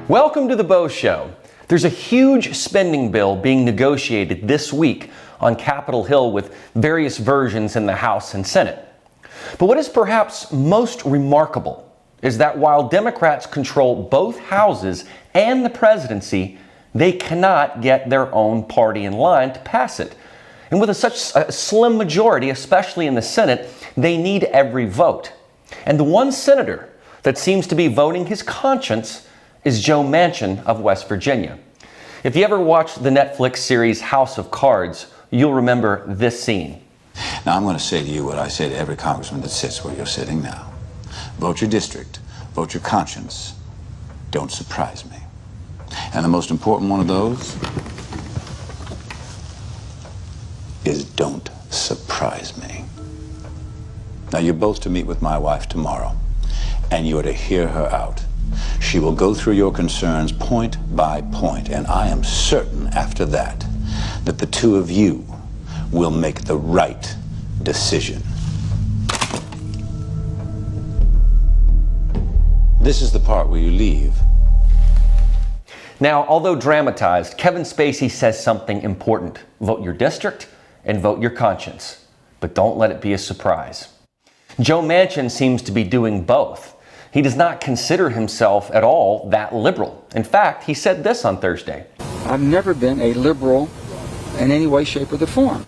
Welcome to the Beau Show. There's a huge spending bill being negotiated this week on Capitol Hill with various versions in the House and Senate. But what is perhaps most remarkable is that while Democrats control both houses and the presidency, they cannot get their own party in line to pass it. And with such a slim majority, especially in the Senate, they need every vote. And the one senator that seems to be voting his conscience is Joe Manchin of West Virginia. If you ever watched the Netflix series House of Cards, you'll remember this scene. Now I'm going to say to you what I say to every congressman that sits where you're sitting now. Vote your district, vote your conscience. Don't surprise me. And the most important one of those is don't surprise me. Now you're both to meet with my wife tomorrow, and you're to hear her out. She will go through your concerns point by point, and I am certain after that that the two of you will make the right decision. This is the part where you leave. Now, although dramatized, Kevin Spacey says something important. Vote your district and vote your conscience. But don't let it be a surprise. Joe Manchin seems to be doing both. He does not consider himself at all that liberal. In fact, he said this on Thursday. I've never been a liberal in any way, shape, or the form.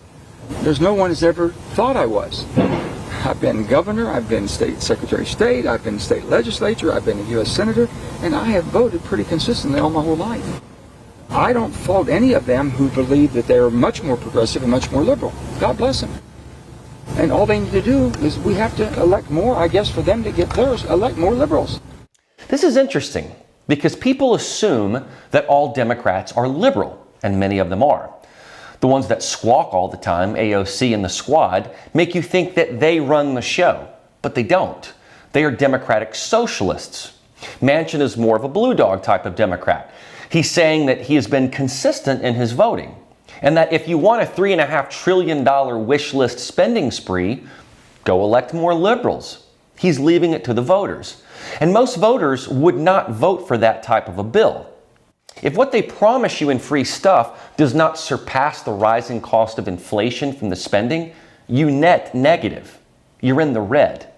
There's no one has ever thought I was. I've been governor, I've been state secretary of state, I've been state legislature, I've been a U.S. senator, and I have voted pretty consistently all my whole life. I don't fault any of them who believe that they're much more progressive and much more liberal. God bless them. And all they need to do is we have to elect more, I guess, for them to get theirs, elect more liberals. This is interesting because people assume that all Democrats are liberal, and many of them are. The ones that squawk all the time, AOC and the squad, make you think that they run the show, but they don't. They are Democratic socialists. Manchin is more of a blue dog type of Democrat. He's saying that he has been consistent in his voting, and that if you want a $3.5 trillion wish list spending spree, go elect more liberals. He's leaving it to the voters. And most voters would not vote for that type of a bill. If what they promise you in free stuff does not surpass the rising cost of inflation from the spending, you net negative. You're in the red.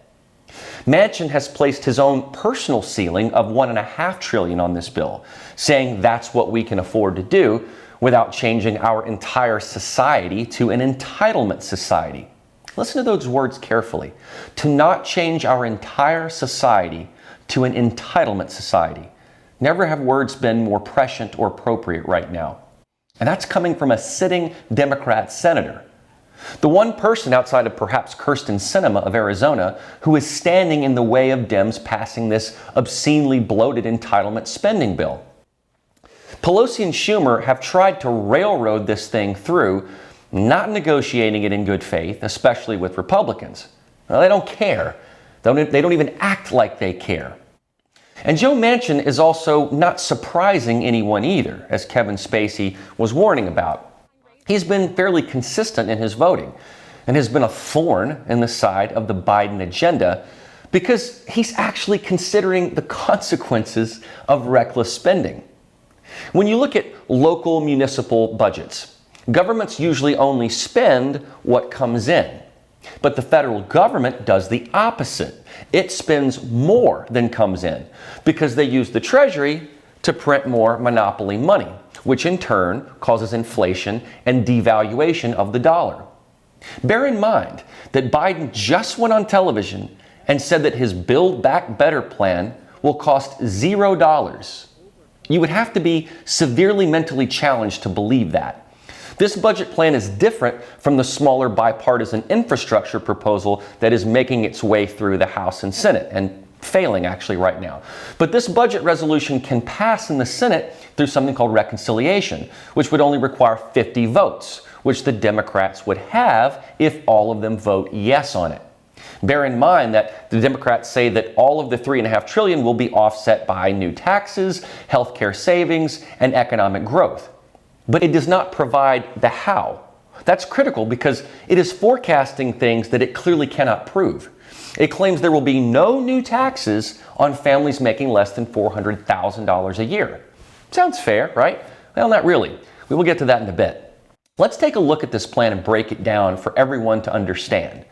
Manchin has placed his own personal ceiling of $1.5 trillion on this bill, saying that's what we can afford to do without changing our entire society to an entitlement society. Listen to those words carefully. To not change our entire society to an entitlement society. Never have words been more prescient or appropriate right now. And that's coming from a sitting Democrat senator. The one person outside of perhaps Kyrsten Sinema of Arizona who is standing in the way of Dems passing this obscenely bloated entitlement spending bill. Pelosi and Schumer have tried to railroad this thing through, not negotiating it in good faith, especially with Republicans. Well, they don't care. They don't even act like they care. And Joe Manchin is also not surprising anyone either, as Kevin Spacey was warning about. He's been fairly consistent in his voting and has been a thorn in the side of the Biden agenda because he's actually considering the consequences of reckless spending. When you look at local municipal budgets, governments usually only spend what comes in. But the federal government does the opposite. It spends more than comes in because they use the Treasury to print more monopoly money, which in turn causes inflation and devaluation of the dollar. Bear in mind that Biden just went on television and said that his Build Back Better plan will cost $0. You would have to be severely mentally challenged to believe that. This budget plan is different from the smaller bipartisan infrastructure proposal that is making its way through the House and Senate and failing actually right now. But this budget resolution can pass in the Senate through something called reconciliation, which would only require 50 votes, which the Democrats would have if all of them vote yes on it. Bear in mind that the Democrats say that all of the $3.5 trillion will be offset by new taxes, healthcare savings, and economic growth. But it does not provide the how. That's critical because it is forecasting things that it clearly cannot prove. It claims there will be no new taxes on families making less than $400,000 a year. Sounds fair, right? Well, not really. We will get to that in a bit. Let's take a look at this plan and break it down for everyone to understand.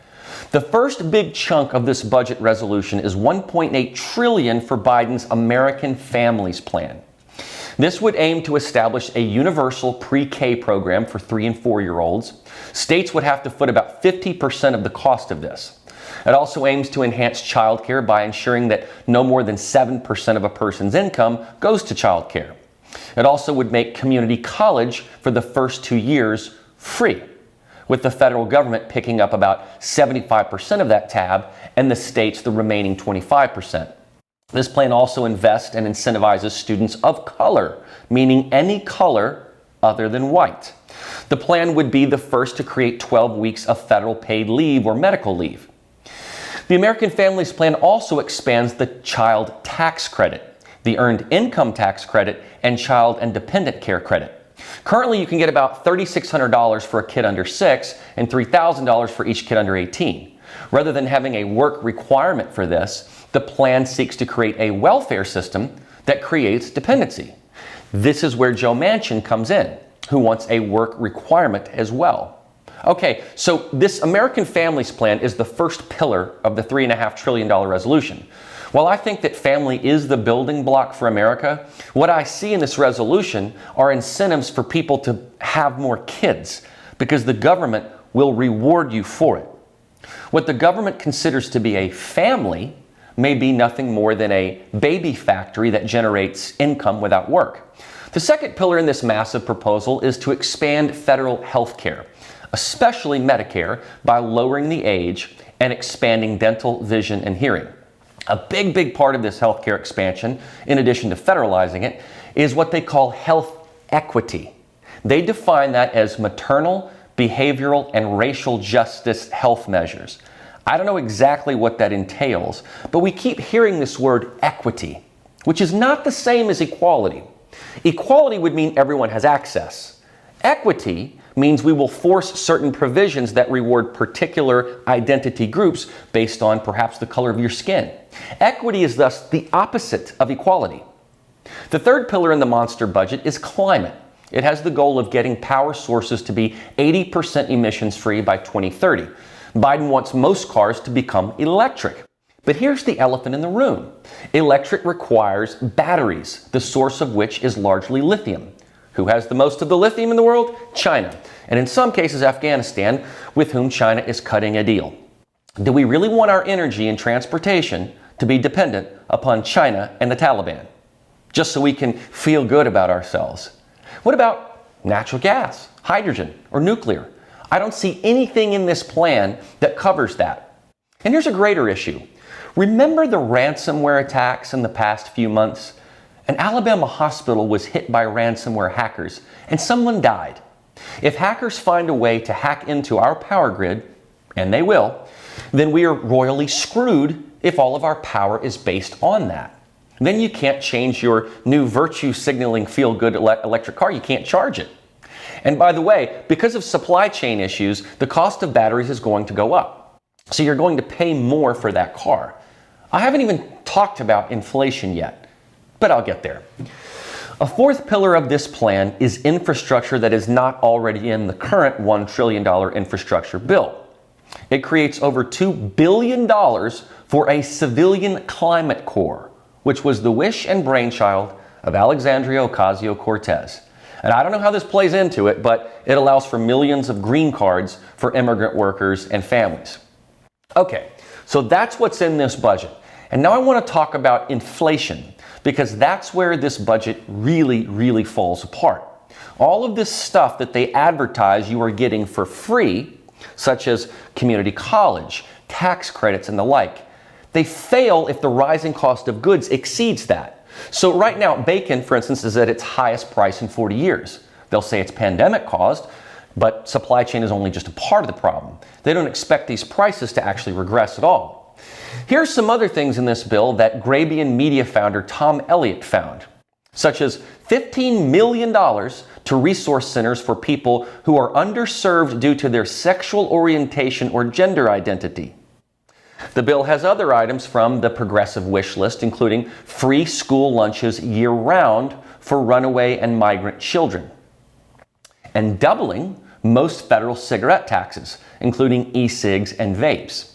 The first big chunk of this budget resolution is $1.8 trillion for Biden's American Families Plan. This would aim to establish a universal pre-K program for 3- and 4-year-olds. States would have to foot about 50% of the cost of this. It also aims to enhance childcare by ensuring that no more than 7% of a person's income goes to childcare. It also would make community college for the first 2 years free, with the federal government picking up about 75% of that tab and the states the remaining 25%. This plan also invests and incentivizes students of color, meaning any color other than white. The plan would be the first to create 12 weeks of federal paid leave or medical leave. The American Families Plan also expands the child tax credit, the earned income tax credit, and child and dependent care credit. Currently, you can get about $3,600 for a kid under 6 and $3,000 for each kid under 18. Rather than having a work requirement for this, the plan seeks to create a welfare system that creates dependency. This is where Joe Manchin comes in, who wants a work requirement as well. Okay, so this American Families Plan is the first pillar of the $3.5 trillion resolution. While I think that family is the building block for America, what I see in this resolution are incentives for people to have more kids, because the government will reward you for it. What the government considers to be a family may be nothing more than a baby factory that generates income without work. The second pillar in this massive proposal is to expand federal health care, especially Medicare, by lowering the age and expanding dental, vision, and hearing. A big part of this healthcare expansion, in addition to federalizing it, is what they call health equity. They define that as maternal, behavioral, and racial justice health measures. I don't know exactly what that entails, but we keep hearing this word equity, which is not the same as equality. Equality would mean everyone has access. Equity means we will force certain provisions that reward particular identity groups based on perhaps the color of your skin. Equity is thus the opposite of equality. The third pillar in the monster budget is climate. It has the goal of getting power sources to be 80% emissions free by 2030. Biden wants most cars to become electric. But here's the elephant in the room. Electric requires batteries, the source of which is largely lithium. Who has the most of the lithium in the world? China. And in some cases, Afghanistan, with whom China is cutting a deal. Do we really want our energy and transportation to be dependent upon China and the Taliban, just so we can feel good about ourselves? What about natural gas, hydrogen, or nuclear? I don't see anything in this plan that covers that. And here's a greater issue. Remember the ransomware attacks in the past few months? An Alabama hospital was hit by ransomware hackers, and someone died. If hackers find a way to hack into our power grid, and they will, then we are royally screwed if all of our power is based on that. Then you can't change your new virtue signaling feel-good electric car. You can't charge it. And by the way, because of supply chain issues, the cost of batteries is going to go up. So you're going to pay more for that car. I haven't even talked about inflation yet, but I'll get there. A fourth pillar of this plan is infrastructure that is not already in the current $1 trillion infrastructure bill. It creates over $2 billion for a civilian climate corps, which was the wish and brainchild of Alexandria Ocasio-Cortez. And I don't know how this plays into it, but it allows for millions of green cards for immigrant workers and families. Okay, so that's what's in this budget. And now I want to talk about inflation, because that's where this budget really falls apart. All of this stuff that they advertise you are getting for free, such as community college, tax credits, and the like, they fail if the rising cost of goods exceeds that. So right now, bacon, for instance, is at its highest price in 40 years. They'll say it's pandemic caused, but supply chain is only just a part of the problem. They don't expect these prices to actually regress at all. Here's some other things in this bill that Grabian Media founder Tom Elliott found, such as $15 million to resource centers for people who are underserved due to their sexual orientation or gender identity. The bill has other items from the progressive wish list, including free school lunches year-round for runaway and migrant children, and doubling most federal cigarette taxes, including e-cigs and vapes.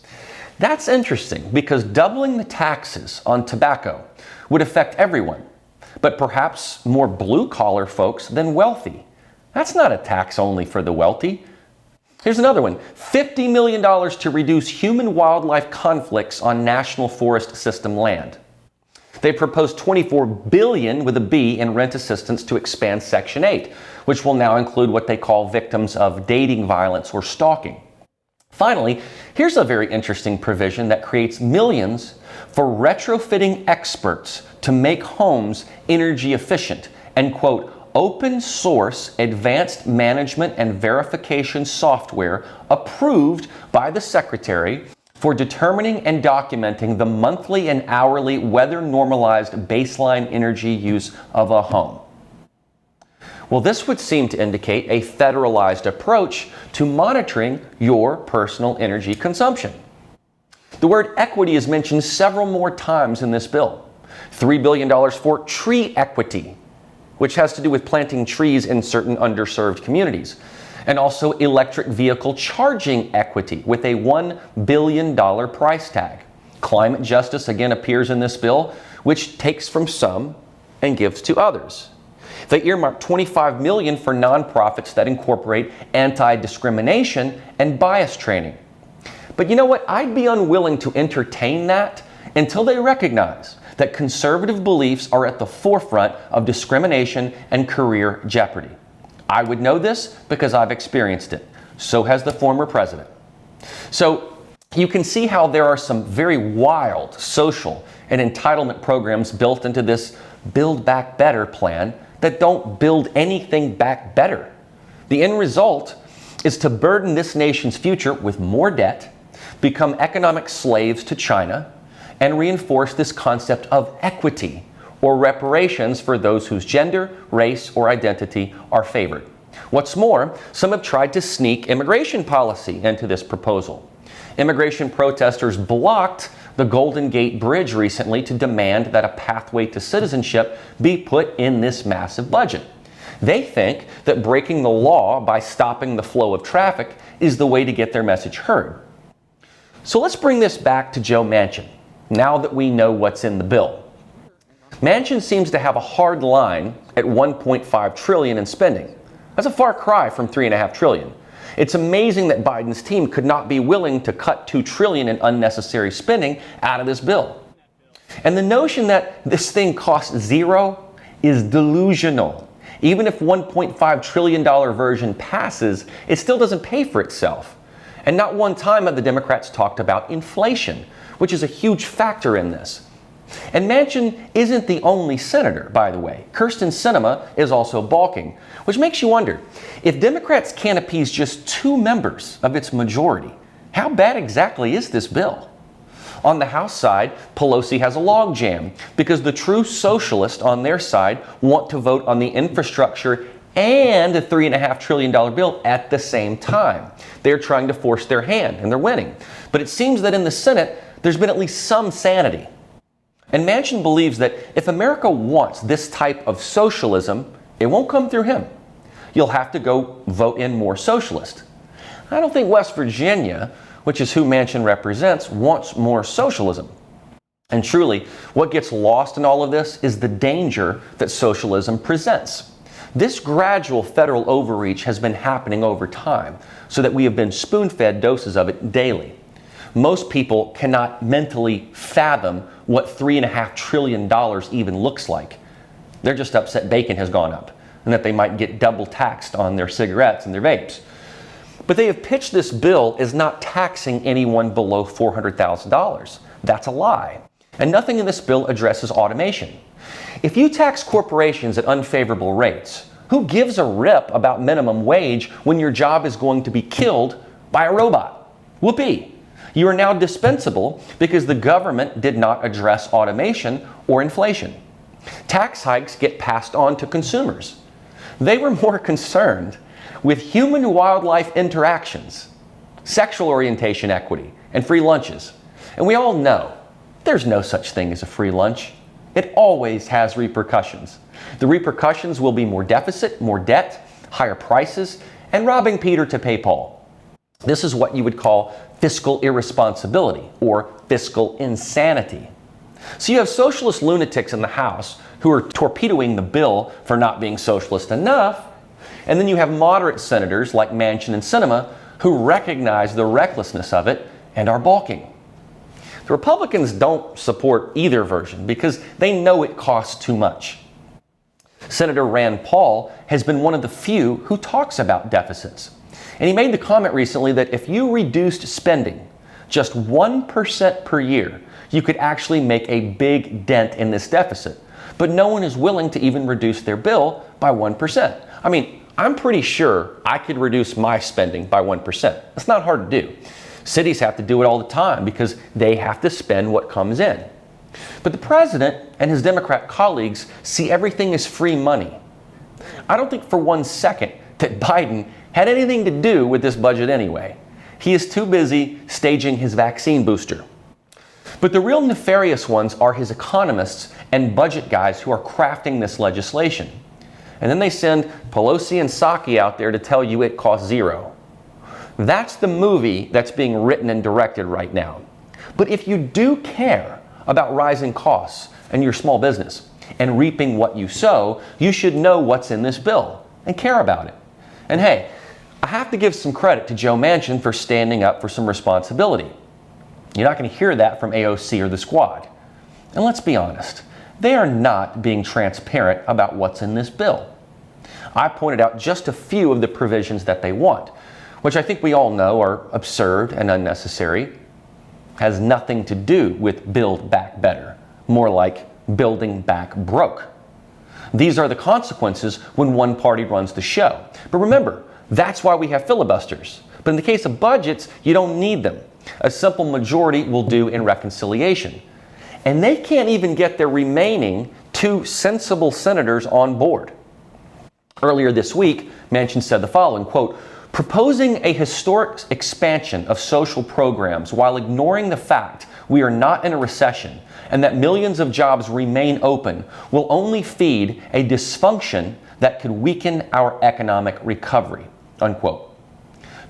That's interesting because doubling the taxes on tobacco would affect everyone, but perhaps more blue-collar folks than wealthy. That's not a tax only for the wealthy. Here's another one. $50 million to reduce human-wildlife conflicts on National Forest System land. They proposed $24 billion with a B in rent assistance to expand Section 8, which will now include what they call victims of dating violence or stalking. Finally, here's a very interesting provision that creates millions for retrofitting experts to make homes energy efficient and, quote, open source advanced management and verification software approved by the Secretary for determining and documenting the monthly and hourly weather normalized baseline energy use of a home. Well, this would seem to indicate a federalized approach to monitoring your personal energy consumption. The word equity is mentioned several more times in this bill. $3 billion for tree equity, which has to do with planting trees in certain underserved communities, and also electric vehicle charging equity with a $1 billion price tag. Climate justice again appears in this bill, which takes from some and gives to others. They earmark $25 million for nonprofits that incorporate anti-discrimination and bias training. But you know what? I'd be unwilling to entertain that until they recognize that conservative beliefs are at the forefront of discrimination and career jeopardy. I would know this because I've experienced it. So has the former president. So you can see how there are some very wild social and entitlement programs built into this Build Back Better plan that don't build anything back better. The end result is to burden this nation's future with more debt, become economic slaves to China, and reinforce this concept of equity or reparations for those whose gender, race, or identity are favored. What's more, some have tried to sneak immigration policy into this proposal. Immigration protesters blocked the Golden Gate Bridge recently to demand that a pathway to citizenship be put in this massive budget. They think that breaking the law by stopping the flow of traffic is the way to get their message heard. So let's bring this back to Joe Manchin, now that we know what's in the bill. Manchin seems to have a hard line at $1.5 trillion in spending. That's a far cry from $3.5 trillion. It's amazing that Biden's team could not be willing to cut $2 trillion in unnecessary spending out of this bill. And the notion that this thing costs zero is delusional. Even if $1.5 trillion version passes, it still doesn't pay for itself. And not one time have the Democrats talked about inflation, which is a huge factor in this. And Manchin isn't the only senator, by the way. Kyrsten Sinema is also balking, which makes you wonder, if Democrats can't appease just 2 members of its majority, how bad exactly is this bill? On the House side, Pelosi has a logjam because the true socialists on their side want to vote on the infrastructure and a $3.5 trillion bill at the same time. They're trying to force their hand, and they're winning. But it seems that in the Senate, there's been at least some sanity. And Manchin believes that if America wants this type of socialism, it won't come through him. You'll have to go vote in more socialist. I don't think West Virginia, which is who Manchin represents, wants more socialism. And truly, what gets lost in all of this is the danger that socialism presents. This gradual federal overreach has been happening over time, so that we have been spoon-fed doses of it daily. Most people cannot mentally fathom what $3.5 trillion even looks like. They're just upset bacon has gone up and that they might get double taxed on their cigarettes and their vapes. But they have pitched this bill as not taxing anyone below $400,000. That's a lie. And nothing in this bill addresses automation. If you tax corporations at unfavorable rates, who gives a rip about minimum wage when your job is going to be killed by a robot? Whoopee! You are now dispensable because the government did not address automation or inflation. Tax hikes get passed on to consumers. They were more concerned with human-wildlife interactions, sexual orientation equity, and free lunches. And we all know there's no such thing as a free lunch. It always has repercussions. The repercussions will be more deficit, more debt, higher prices, and robbing Peter to pay Paul. This is what you would call fiscal irresponsibility or fiscal insanity. So you have socialist lunatics in the House who are torpedoing the bill for not being socialist enough, and then you have moderate senators like Manchin and Sinema who recognize the recklessness of it and are balking. The Republicans don't support either version because they know it costs too much. Senator Rand Paul has been one of the few who talks about deficits. And he made the comment recently that if you reduced spending just 1% per year, you could actually make a big dent in this deficit. But no one is willing to even reduce their bill by 1%. I mean, I'm pretty sure I could reduce my spending by 1%. It's not hard to do. Cities have to do it all the time because they have to spend what comes in. But the president and his Democrat colleagues see everything as free money. I don't think for one second that Biden had anything to do with this budget anyway. He is too busy staging his vaccine booster. But the real nefarious ones are his economists and budget guys who are crafting this legislation. And then they send Pelosi and Psaki out there to tell you it costs zero. That's the movie that's being written and directed right now. But if you do care about rising costs and your small business and reaping what you sow, you should know what's in this bill and care about it. And hey, I have to give some credit to Joe Manchin for standing up for some responsibility. You're not going to hear that from AOC or the squad. And let's be honest, they are not being transparent about what's in this bill. I pointed out just a few of the provisions that they want, which I think we all know are absurd and unnecessary, has nothing to do with Build Back Better, more like building back broke. These are the consequences when one party runs the show. But remember, that's why we have filibusters. But in the case of budgets, you don't need them. A simple majority will do in reconciliation. And they can't even get their remaining 2 sensible senators on board. Earlier this week, Manchin said the following, quote, "Proposing a historic expansion of social programs while ignoring the fact we are not in a recession and that millions of jobs remain open will only feed a dysfunction that could weaken our economic recovery," unquote.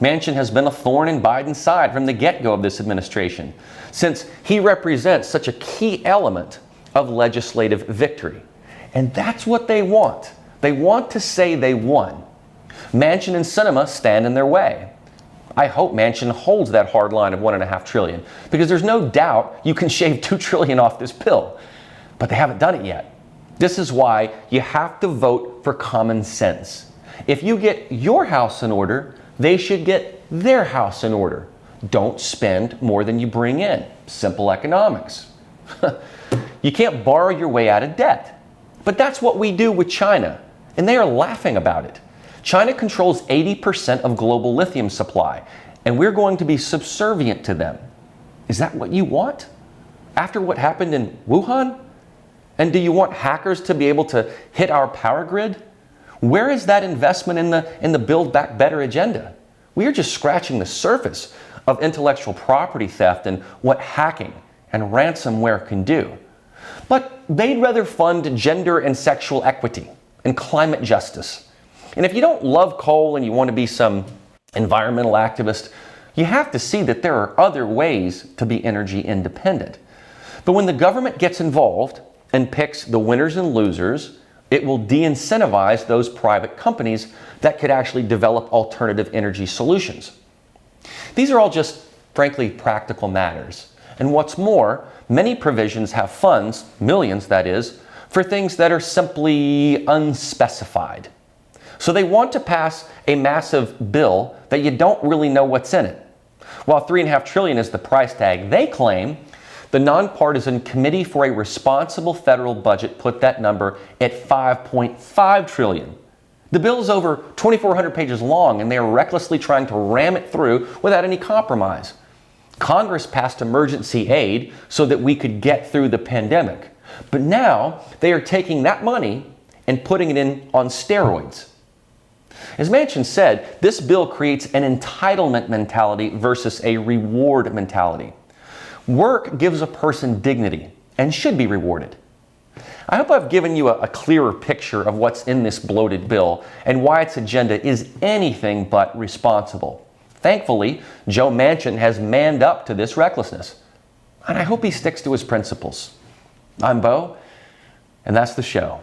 Manchin has been a thorn in Biden's side from the get-go of this administration, since he represents such a key element of legislative victory. And that's what they want. They want to say they won. Manchin and Sinema stand in their way. I hope Manchin holds that hard line of $1.5 trillion, because there's no doubt you can shave $2 trillion off this bill. But they haven't done it yet. This is why you have to vote for common sense. If you get your house in order, they should get their house in order. Don't spend more than you bring in. Simple economics. You can't borrow your way out of debt. But that's what we do with China, and they are laughing about it. China controls 80% of global lithium supply, and we're going to be subservient to them. Is that what you want? After what happened in Wuhan? And do you want hackers to be able to hit our power grid? Where is that investment in the Build Back Better agenda? We are just scratching the surface of intellectual property theft and what hacking and ransomware can do. But they'd rather fund gender and sexual equity and climate justice. And if you don't love coal and you want to be some environmental activist, you have to see that there are other ways to be energy independent. But when the government gets involved and picks the winners and losers, it will de-incentivize those private companies that could actually develop alternative energy solutions. These are all just, frankly, practical matters. And what's more, many provisions have funds, millions that is, for things that are simply unspecified. So they want to pass a massive bill that you don't really know what's in it. While $3.5 trillion is the price tag they claim, the Nonpartisan Committee for a Responsible Federal Budget put that number at $5.5 trillion. The bill is over 2,400 pages long, and they are recklessly trying to ram it through without any compromise. Congress passed emergency aid so that we could get through the pandemic. But now they are taking that money and putting it in on steroids. As Manchin said, this bill creates an entitlement mentality versus a reward mentality. Work gives a person dignity and should be rewarded. I hope I've given you a clearer picture of what's in this bloated bill and why its agenda is anything but responsible. Thankfully, Joe Manchin has manned up to this recklessness, and I hope he sticks to his principles. I'm Beau, and that's the show.